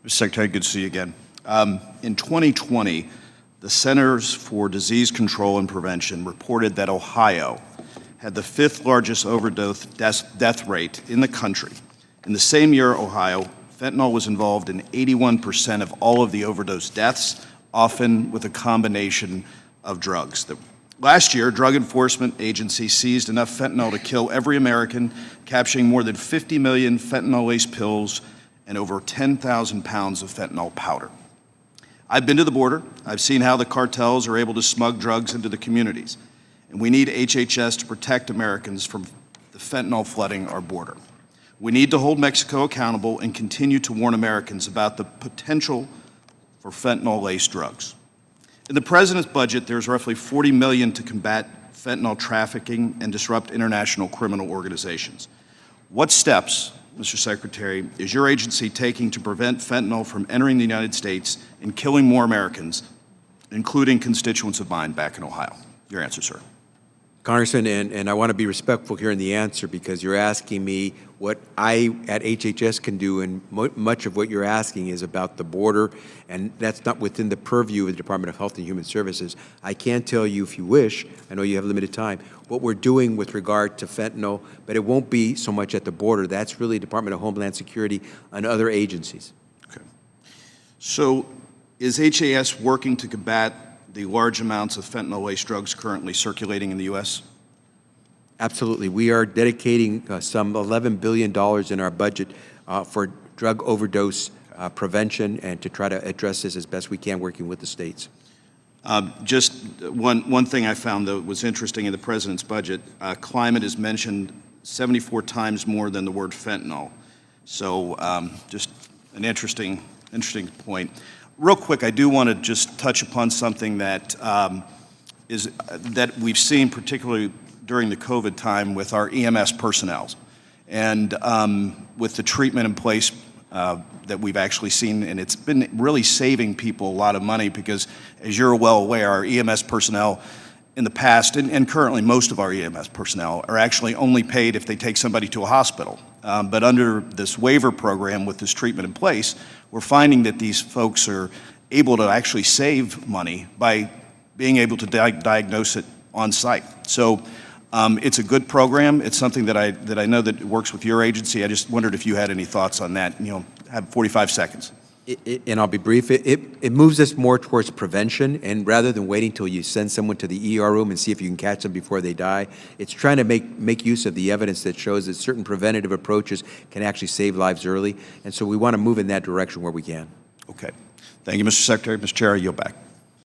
Mr. Secretary, good to see you again. In 2020, the Centers for Disease Control and Prevention reported that Ohio had the 5th largest overdose death rate in the country. In the same year, Ohio, fentanyl was involved in 81% of all of the overdose deaths, often with a combination of drugs. Last year, Drug Enforcement Agency seized enough fentanyl to kill every American, capturing more than 50 million fentanyl-laced pills and over 10,000 pounds of fentanyl powder. I've been to the border. I've seen how the cartels are able to smuggle drugs into the communities. And we need HHS to protect Americans from the fentanyl flooding our border. We need to hold Mexico accountable and continue to warn Americans about the potential for fentanyl-laced drugs. In the President's budget, there's roughly $40 million to combat fentanyl trafficking and disrupt international criminal organizations. What steps, Mr. Secretary, is your agency taking to prevent fentanyl from entering the United States and killing more Americans, including constituents of mine back in Ohio? Your answer, sir. Congressman, and I want to be respectful here in the answer because you're asking me what I at HHS can do, and much of what you're asking is about the border, and that's not within the purview of the Department of Health and Human Services. I can tell you, if you wish, I know you have limited time, what we're doing with regard to fentanyl, but it won't be so much at the border. That's really Department of Homeland Security and other agencies. Okay. So is HHS working to combat the large amounts of fentanyl-laced drugs currently circulating in the U.S.? Absolutely. We are dedicating some $11 billion in our budget for drug overdose prevention and to try to address this as best we can, working with the states. Just one thing I found that was interesting in the President's budget, climate is mentioned 74 times more than the word fentanyl. So just an interesting point. Real quick, I do want to just touch upon something that that we've seen, particularly during the COVID time, with our EMS personnel, and with the treatment in place that we've actually seen, and it's been really saving people a lot of money because, as you're well aware, our EMS personnel in the past, and currently most of our EMS personnel, are actually only paid if they take somebody to a hospital. But under this waiver program with this treatment in place, we're finding that these folks are able to actually save money by being able to diagnose it on site. So it's a good program. It's something that I know that works with your agency. I just wondered if you had any thoughts on that. You know, have 45 seconds. And I'll be brief. It moves us more towards prevention, and rather than waiting till you send someone to the ER room and see if you can catch them before they die, it's trying to make use of the evidence that shows that certain preventative approaches can actually save lives early, and so we want to move in that direction where we can. Okay. Thank you, Mr. Secretary. Mr. Chair, I yield back.